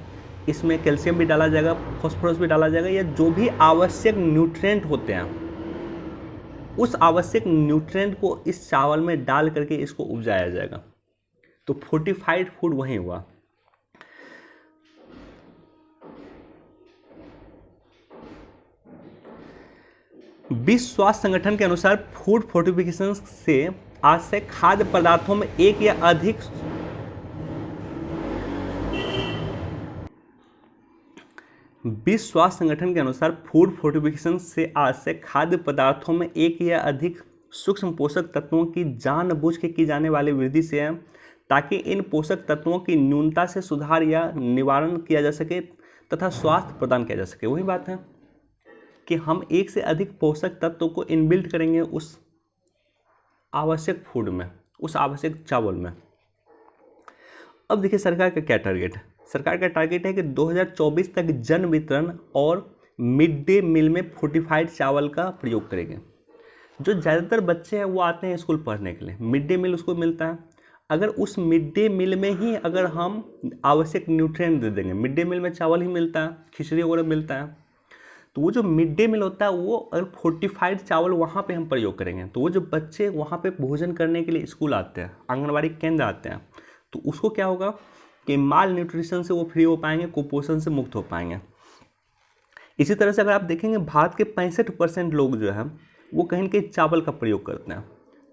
इसमें कैल्शियम भी डाला जाएगा, फॉस्फोरस भी डाला जाएगा, या जो भी आवश्यक न्यूट्रिएंट होते हैं उस आवश्यक न्यूट्रिएंट को इस चावल में डाल करके इसको उपजाया जाएगा। तो फोर्टिफाइड फूड वही हुआ। विश्व स्वास्थ्य संगठन के अनुसार फूड फोर्टिफिकेशन से आज से खाद्य पदार्थों में एक या अधिक विश्व स्वास्थ्य संगठन के अनुसार फूड फोर्टिफिकेशन से आज से खाद्य पदार्थों में एक या अधिक सूक्ष्म पोषक तत्वों की जानबूझ के की जाने वाली वृद्धि से है, ताकि इन पोषक तत्वों की न्यूनता से सुधार या निवारण किया जा सके तथा स्वास्थ्य प्रदान किया जा सके। वही बात है कि हम एक से अधिक पोषक तत्वों को इनबिल्ट करेंगे उस आवश्यक फूड में, उस आवश्यक चावल में। अब देखिए सरकार का क्या टारगेट है। सरकार का टारगेट है कि 2024 तक जन वितरण और मिड डे मील में फोर्टिफाइड चावल का प्रयोग करेंगे। जो ज़्यादातर बच्चे हैं वो आते हैं स्कूल पढ़ने के लिए, मिड डे मील उसको मिलता है। अगर उस मिड डे मील में ही अगर हम आवश्यक न्यूट्रिएंट दे देंगे, मिड डे मील में चावल ही मिलता है, खिचड़ी वगैरह मिलता है, तो वो जो मिड डे मील होता है वो अगर फोर्टिफाइड चावल वहाँ पे हम प्रयोग करेंगे, तो वो जो बच्चे वहाँ पे भोजन करने के लिए स्कूल आते हैं, आंगनबाड़ी केंद्र आते हैं, तो उसको क्या होगा कि माल न्यूट्रिशन से वो फ्री हो पाएंगे, कुपोषण से मुक्त हो पाएंगे। इसी तरह से अगर आप देखेंगे भारत के 65% लोग जो है वो कहीं ना कहीं चावल का प्रयोग करते हैं।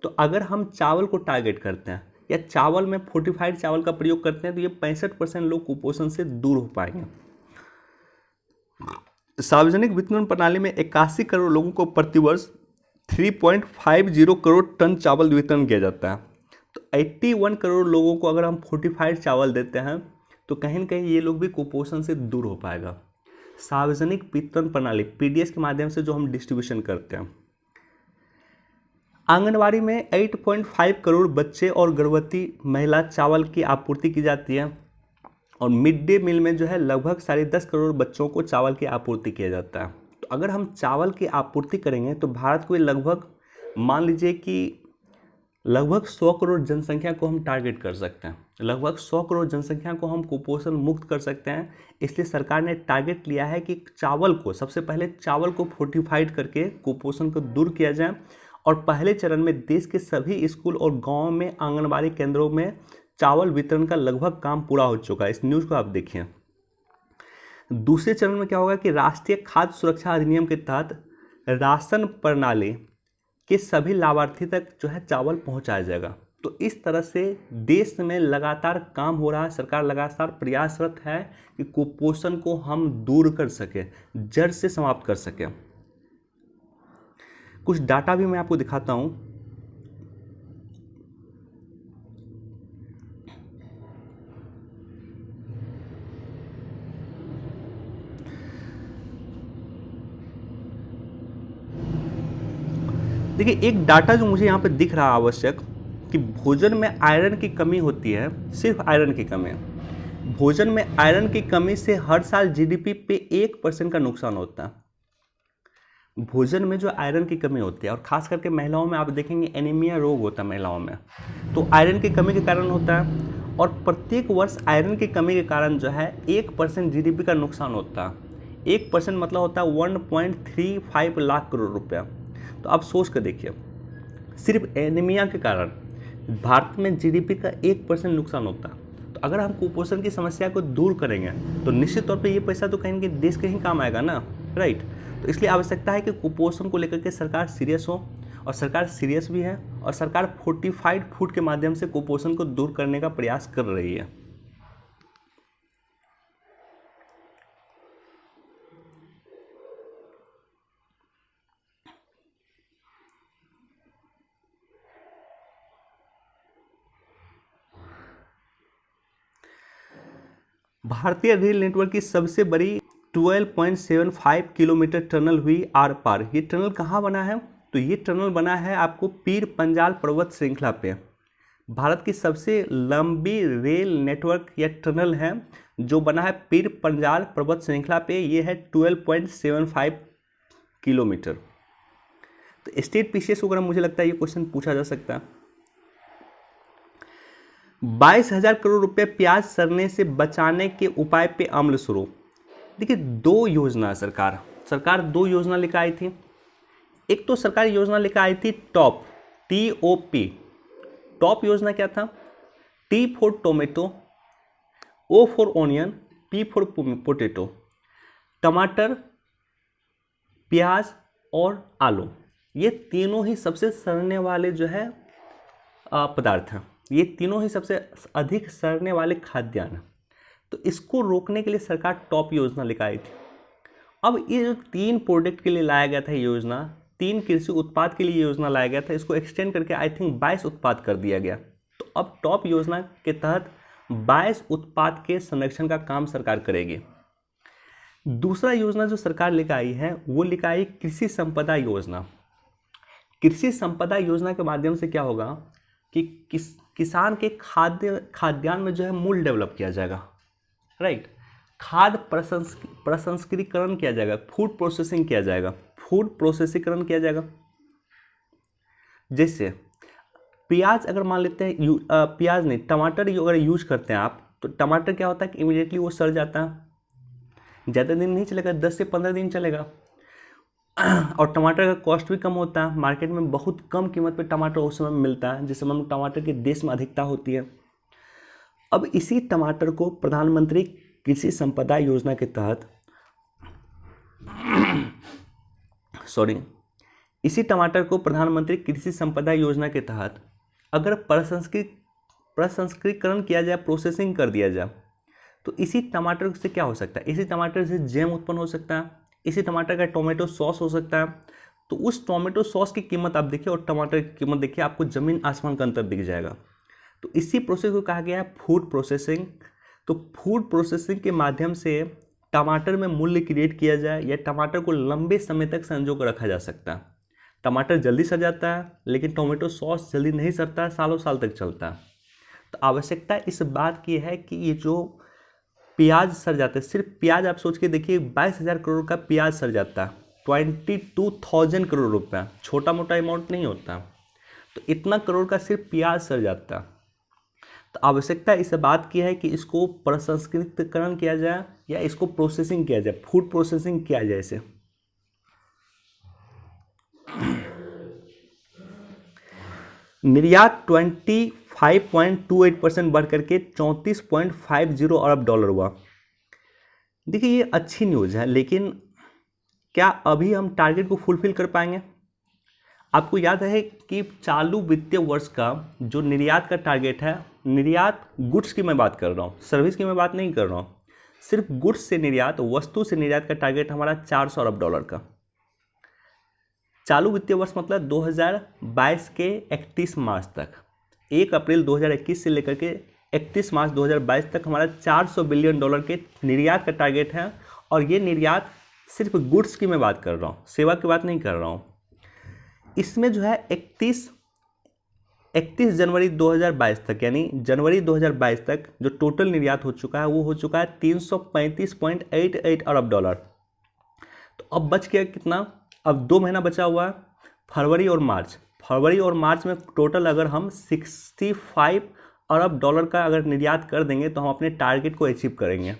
तो अगर हम चावल को टारगेट करते हैं या चावल में फोर्टिफाइड चावल का प्रयोग करते हैं तो ये 65% लोग कुपोषण से दूर हो पाएंगे। सार्वजनिक वितरण प्रणाली में 81 करोड़ लोगों को प्रतिवर्ष 3.50 करोड़ टन चावल वितरण किया जाता है। तो 81 करोड़ लोगों को अगर हम फोर्टिफाइड चावल देते हैं तो कहीं ना कहीं ये लोग भी कुपोषण से दूर हो पाएगा। सार्वजनिक वितरण प्रणाली पीडीएस के माध्यम से जो हम डिस्ट्रीब्यूशन करते हैं, आंगनवाड़ी में 8.5 करोड़ बच्चे और गर्भवती महिला चावल की आपूर्ति की जाती है और मिड डे मील में जो है लगभग 10.5 करोड़ बच्चों को चावल की आपूर्ति किया जाता है। तो अगर हम चावल की आपूर्ति करेंगे तो भारत को लगभग मान लीजिए कि लगभग 100 करोड़ जनसंख्या को हम टारगेट कर सकते हैं, लगभग 100 करोड़ जनसंख्या को हम कुपोषण मुक्त कर सकते हैं। इसलिए सरकार ने टारगेट लिया है कि चावल को सबसे पहले चावल को फोर्टिफाइड करके कुपोषण को दूर किया जाए और पहले चरण में देश के सभी स्कूल और गाँव में आंगनबाड़ी केंद्रों में चावल वितरण का लगभग काम पूरा हो चुका है। इस न्यूज़ को आप देखिए। दूसरे चरण में क्या होगा कि राष्ट्रीय खाद्य सुरक्षा अधिनियम के तहत राशन प्रणाली के सभी लाभार्थी तक जो है चावल पहुंचाया जाएगा। तो इस तरह से देश में लगातार काम हो रहा है, सरकार लगातार प्रयासरत है कि कुपोषण को हम दूर कर सके, जड़ से समाप्त कर सके। कुछ डाटा भी मैं आपको दिखाता हूं। देखिए, एक डाटा जो मुझे यहाँ पे दिख रहा है आवश्यक कि भोजन में आयरन की कमी होती है, सिर्फ आयरन की कमी है। भोजन में आयरन की कमी से हर साल जीडीपी पे 1% का नुकसान होता है। भोजन में जो आयरन की कमी होती है और खास करके महिलाओं में आप देखेंगे एनीमिया रोग होता है महिलाओं में, तो आयरन की कमी के कारण होता है और प्रत्येक वर्ष आयरन की कमी के कारण जो है 1% जीडीपी का नुकसान होता है। 1% मतलब होता है 1.35 लाख करोड़ रुपया। तो आप सोच कर देखिए, सिर्फ एनीमिया के कारण भारत में जीडीपी का 1% नुकसान होता है। तो अगर हम कुपोषण की समस्या को दूर करेंगे तो निश्चित तौर पे ये पैसा तो कहीं देश के ही काम आएगा ना, राइट। तो इसलिए आवश्यकता है कि कुपोषण को लेकर के सरकार सीरियस हो और सरकार सीरियस भी है और सरकार फोर्टिफाइड फूड के माध्यम से कुपोषण को दूर करने का प्रयास कर रही है। भारतीय रेल नेटवर्क की सबसे बड़ी 12.75 किलोमीटर टनल हुई आर पार। ये टनल कहाँ बना है? तो ये टनल बना है आपको पीर पंजाल पर्वत श्रृंखला पे। भारत की सबसे लंबी रेल नेटवर्क या टनल है जो बना है पीर पंजाल पर्वत श्रृंखला पे। ये है 12.75 किलोमीटर। तो स्टेट पीसीएस वगैरह मुझे लगता है ये क्वेश्चन पूछा जा सकता है। 22,000 करोड़ रुपए प्याज सड़ने से बचाने के उपाय पे अमल शुरू। देखिए, दो योजना सरकार दो योजना लेकर आई थी। एक तो सरकार योजना लेकर आई थी टॉप, TOP। टॉप योजना क्या था? T for tomato, O for onion, P for potato. टमाटर, प्याज और आलू, ये तीनों ही सबसे सड़ने वाले जो है पदार्थ हैं। ये तीनों ही सबसे अधिक सड़ने वाले खाद्यान्न। तो इसको रोकने के लिए सरकार टॉप योजना लेकर आई थी। अब ये जो 3 प्रोडक्ट के लिए लाया गया था योजना, 3 कृषि उत्पाद के लिए योजना लाया गया था, इसको एक्सटेंड करके आई थिंक 22 उत्पाद कर दिया गया। तो अब टॉप योजना के तहत 22 उत्पाद के संरक्षण का काम सरकार करेगी। दूसरा योजना जो सरकार लेकर आई है वो लेकर आई कृषि संपदा योजना। कृषि संपदा योजना के माध्यम से क्या होगा कि किसान के खाद्यान्न में जो है मूल्य डेवलप किया जाएगा, राइट। खाद्य प्रसंस्करण किया जाएगा, फूड प्रोसेसिंग किया जाएगा, जैसे प्याज अगर मान लेते हैं, प्याज नहीं टमाटर अगर यूज करते हैं आप, तो टमाटर क्या होता है कि इमीडिएटली वो सड़ जाता है, ज़्यादा दिन नहीं चलेगा, 10 से 15 दिन चलेगा। और टमाटर का कॉस्ट भी कम होता है, मार्केट में बहुत कम कीमत पे टमाटर उस समय मिलता है जिस समय हम टमाटर के देश में अधिकता होती है। अब इसी टमाटर को प्रधानमंत्री कृषि संपदा योजना के तहत इसी टमाटर को प्रधानमंत्री कृषि संपदा योजना के तहत अगर प्रसंस्करण किया जाए, प्रोसेसिंग कर दिया जाए, तो इसी टमाटर से क्या हो सकता है, इसी टमाटर से जैम उत्पन्न हो सकता है, इसी टमाटर का टोमेटो सॉस हो सकता है। तो उस टोमेटो सॉस की कीमत आप देखिए और टमाटर की कीमत देखिए, आपको ज़मीन आसमान का अंतर दिख जाएगा। तो इसी प्रोसेस को कहा गया है फूड प्रोसेसिंग। तो फूड प्रोसेसिंग के माध्यम से टमाटर में मूल्य क्रिएट किया जाए या टमाटर को लंबे समय तक संजो कर रखा जा सकता है। टमाटर जल्दी सड़ जाता है लेकिन टोमेटो सॉस जल्दी नहीं सड़ता है, सालों साल तक चलता है। तो आवश्यकता इस बात की है कि ये जो प्याज सड़ जाता है, सिर्फ प्याज आप सोच के देखिए 22,000 करोड़ का प्याज सड़ जाता है, 22,000 करोड़ रुपया, छोटा मोटा अमाउंट नहीं होता। तो इतना करोड़ का सिर्फ प्याज सड़ जाता है। तो आवश्यकता इस बात की है कि इसको प्रसंस्कृतकरण किया जाए या इसको प्रोसेसिंग किया जाए, फूड प्रोसेसिंग किया जाए इसे। निर्यात 25.28% बढ़ करके 34.50 अरब डॉलर हुआ। देखिए ये अच्छी न्यूज़ है, लेकिन क्या अभी हम टारगेट को फुलफिल कर पाएंगे? आपको याद है कि चालू वित्तीय वर्ष का जो निर्यात का टारगेट है, निर्यात गुड्स की मैं बात कर रहा हूँ, सर्विस की मैं बात नहीं कर रहा हूँ, सिर्फ गुड्स से निर्यात, वस्तु से निर्यात का टारगेट हमारा 400 अरब डॉलर का। चालू वित्तीय वर्ष मतलब 2022 के 31 मार्च तक, 1 अप्रैल 2021 से लेकर के 31 मार्च 2022 तक हमारा 400 बिलियन डॉलर के निर्यात का टारगेट है। और ये निर्यात सिर्फ गुड्स की मैं बात कर रहा हूँ, सेवा की बात नहीं कर रहा हूँ। इसमें जो है 31 जनवरी 2022 तक, यानी जनवरी 2022 तक जो टोटल निर्यात हो चुका है वो हो चुका है 335.88 अरब डॉलर। तो अब बच गया कितना? अब 2 महीना बचा हुआ है, फरवरी और मार्च। फरवरी और मार्च में टोटल अगर हम 65 अरब डॉलर का अगर निर्यात कर देंगे तो हम अपने टारगेट को अचीव करेंगे।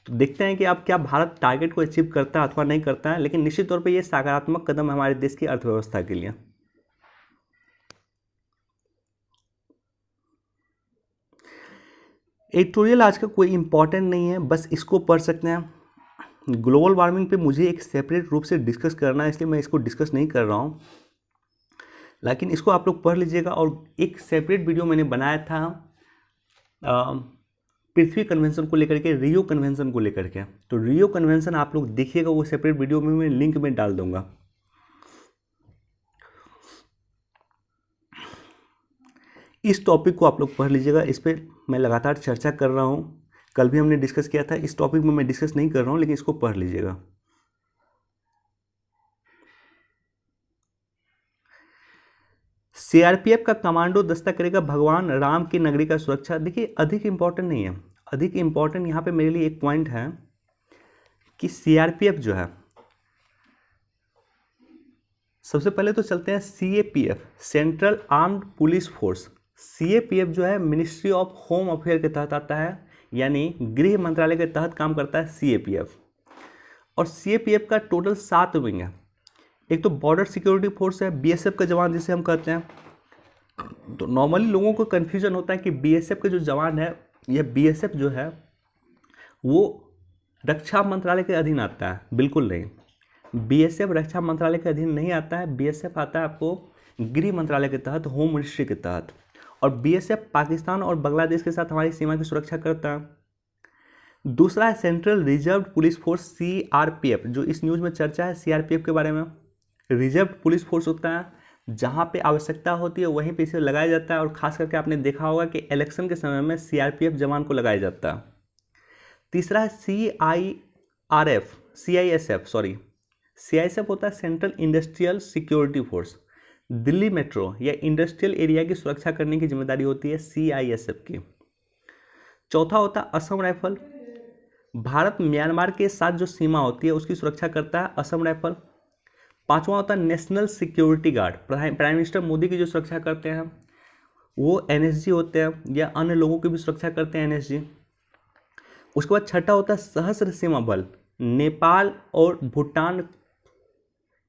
तो देखते हैं कि अब क्या भारत टारगेट को अचीव करता है अथवा नहीं करता है, लेकिन निश्चित तौर पे ये सकारात्मक कदम है हमारे देश की अर्थव्यवस्था के लिए। एडिटोरियल आज का कोई इंपॉर्टेंट नहीं है, बस इसको पढ़ सकते हैं। ग्लोबल वार्मिंग पे मुझे एक सेपरेट रूप से डिस्कस करना है, इसलिए मैं इसको डिस्कस नहीं कर रहा हूँ, लेकिन इसको आप लोग पढ़ लीजिएगा। और एक सेपरेट वीडियो मैंने बनाया था पृथ्वी कन्वेंशन को लेकर के, रियो कन्वेंशन को लेकर के। तो रियो कन्वेंशन आप लोग देखिएगा, वो सेपरेट वीडियो में मैं लिंक में डाल दूंगा। इस टॉपिक को आप लोग पढ़ लीजिएगा, इस पर मैं लगातार चर्चा कर रहा हूँ, कल भी हमने डिस्कस किया था। इस टॉपिक में मैं डिस्कस नहीं कर रहा हूँ, लेकिन इसको पढ़ लीजिएगा। सीआरपीएफ का कमांडो दस्ता करेगा भगवान राम की नगरी का सुरक्षा। देखिए अधिक इंपॉर्टेंट नहीं है, अधिक इंपॉर्टेंट यहाँ पे मेरे लिए एक पॉइंट है कि सीआरपीएफ जो है, सबसे पहले तो चलते हैं CAPF, central armed police force. CAPF जो है मिनिस्ट्री ऑफ होम अफेयर के तहत आता है, यानी गृह मंत्रालय के तहत काम करता है सीएपीएफ। और सीएपीएफ का टोटल 7 विंग है। एक तो बॉर्डर सिक्योरिटी फोर्स है, बीएसएफ का जवान जिसे हम कहते हैं। तो नॉर्मली लोगों को कन्फ्यूजन होता है कि बीएसएफ के जो जवान है, यह बीएसएफ जो है वो रक्षा मंत्रालय के अधीन आता है। बिल्कुल नहीं, बीएसएफ रक्षा मंत्रालय के अधीन नहीं आता है। बीएसएफ आता है आपको गृह मंत्रालय के तहत, होम मिनिस्ट्री के तहत। और बीएसएफ पाकिस्तान और बांग्लादेश के साथ हमारी सीमा की सुरक्षा करता है। दूसरा है central reserve police force, CRPF, जो इस न्यूज़ में चर्चा है सीआरपीएफ के बारे में। रिजर्व पुलिस फोर्स होता है, जहाँ पे आवश्यकता होती है वहीं पे इसे लगाया जाता है। और खास करके आपने देखा होगा कि इलेक्शन के समय में सीआरपीएफ जवान को लगाया जाता है। तीसरा है सीआईएसएफ होता है central industrial security force. Delhi metro या इंडस्ट्रियल एरिया की सुरक्षा करने की जिम्मेदारी होती है सीआईएसएफ की। चौथा होता है असम राइफल, भारत म्यांमार के साथ जो सीमा होती है उसकी सुरक्षा करता है असम राइफल। पांचवा होता है national security guard, prime minister Modi की जो सुरक्षा करते हैं वो एनएसजी होते हैं, या अन्य लोगों की भी सुरक्षा करते हैं एनएसजी। उसके बाद छठा होता है सशस्त्र सीमा बल, नेपाल और भूटान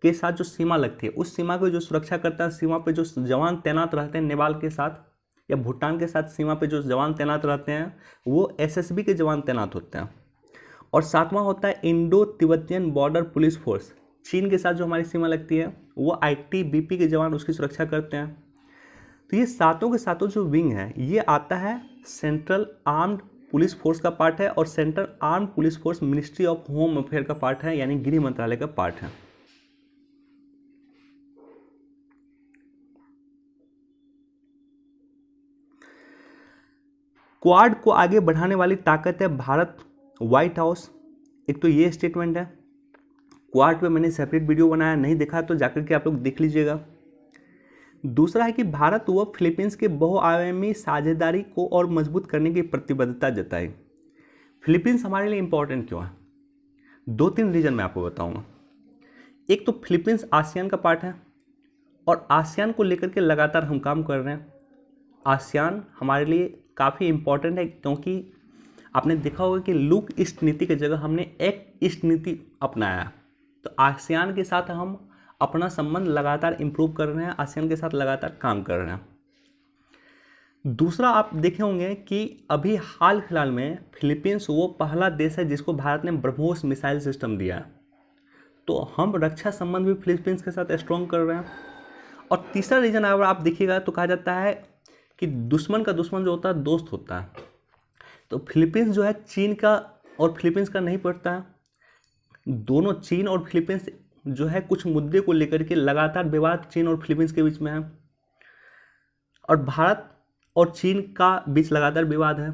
के साथ जो सीमा लगती है उस सीमा की जो सुरक्षा करता है। सीमा पे जो जवान तैनात रहते हैं नेपाल के साथ या भूटान के साथ, सीमा पे जो जवान तैनात रहते हैं वो एसएसबी के जवान तैनात होते हैं। और सातवां होता है Indo Tibetan border police force, चीन के साथ जो हमारी सीमा लगती है वो आईटीबीपी के जवान उसकी सुरक्षा करते हैं। तो ये सातों के सातों जो विंग है ये आता है सेंट्रल आर्म्ड पुलिस फोर्स का पार्ट है और central armed police force ministry of home affair का पार्ट है, यानी गृह मंत्रालय का पार्ट है। क्वाड को आगे बढ़ाने वाली ताकत है भारत, व्हाइट हाउस। एक तो ये स्टेटमेंट है। क्वाड पे मैंने सेपरेट वीडियो बनाया, नहीं देखा तो जाकर के आप लोग देख लीजिएगा। दूसरा है कि भारत व फिलीपींस के बहुआयामी साझेदारी को और मजबूत करने की प्रतिबद्धता जताई। फिलीपींस हमारे लिए इंपॉर्टेंट क्यों है? 2-3 रीजन मैं आपको बताऊंगा। एक तो फिलीपींस आसियान का पार्ट है और आसियान को लेकर के लगातार हम काम कर रहे हैं। आसियान हमारे लिए काफ़ी इम्पॉर्टेंट है क्योंकि आपने देखा होगा कि लुक ईस्ट नीति की जगह हमने एक्ट ईस्ट नीति अपनाया। तो आसियान के साथ हम अपना संबंध लगातार इम्प्रूव कर रहे हैं, आसियान के साथ लगातार काम कर रहे हैं। दूसरा, आप देखे होंगे कि अभी हाल फिलहाल में फिलीपींस वो पहला देश है जिसको भारत ने ब्रह्मोस मिसाइल सिस्टम दिया है। तो हम रक्षा संबंध भी फिलीपींस के साथ स्ट्रॉन्ग कर रहे हैं। और तीसरा रीजन अगर आप देखिएगा तो कहा जाता है कि दुश्मन का दुश्मन जो होता है दोस्त होता है। तो फिलीपींस जो है चीन का और फिलीपींस का नहीं पड़ता है। दोनों चीन और फिलीपींस जो है कुछ मुद्दे को लेकर के लगातार विवाद चीन और फिलीपींस के बीच में है और भारत और चीन का बीच लगातार विवाद है।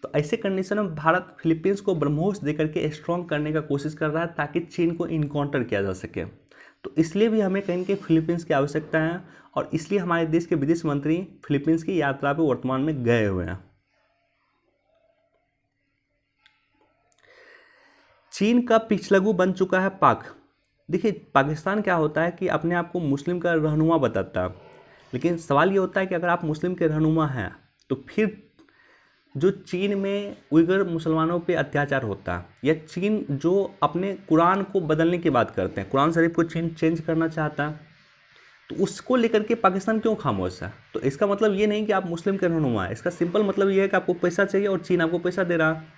तो ऐसे कंडीशन में भारत फिलीपींस को ब्रह्मोस देकर के स्ट्रॉन्ग करने का कोशिश कर रहा है ताकि चीन को इनकाउंटर किया जा सके। तो इसलिए भी हमें कहीं के फिलीपींस की आवश्यकता है और इसलिए हमारे देश के विदेश मंत्री फिलीपींस की यात्रा पर वर्तमान में गए हुए हैं। चीन का पिछलगू बन चुका है पाक। देखिए, पाकिस्तान क्या होता है कि अपने आप को मुस्लिम का रहनुमा बताता है, लेकिन सवाल ये होता है कि अगर आप मुस्लिम के रहनुमा हैं तो फिर जो चीन में उइगर मुसलमानों पे अत्याचार होता है या चीन जो अपने कुरान को बदलने की बात करते हैं, कुरान शरीफ को चीन चेंज करना चाहता है, तो उसको लेकर के पाकिस्तान क्यों खामोश है? तो इसका मतलब ये नहीं कि आप मुस्लिम के रहनुमा है, इसका सिंपल मतलब ये है कि आपको पैसा चाहिए और चीन आपको पैसा दे रहा है।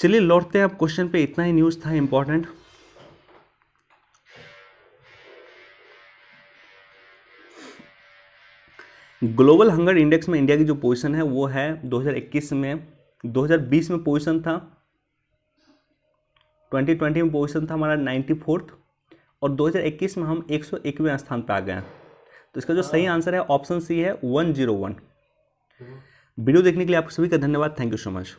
चलिए लौटते हैं अब क्वेश्चन पे। इतना ही न्यूज़ था इम्पोर्टेंट। ग्लोबल हंगर इंडेक्स में इंडिया की जो पोजीशन है वो है 2021 में, 2020 में पोजीशन था, 2020 में पोजीशन था हमारा 94th और 2021 में हम 101वें स्थान पर आ गए हैं। तो इसका जो सही आंसर है ऑप्शन सी है 101। वीडियो देखने के लिए आप सभी का धन्यवाद। Thank you so much.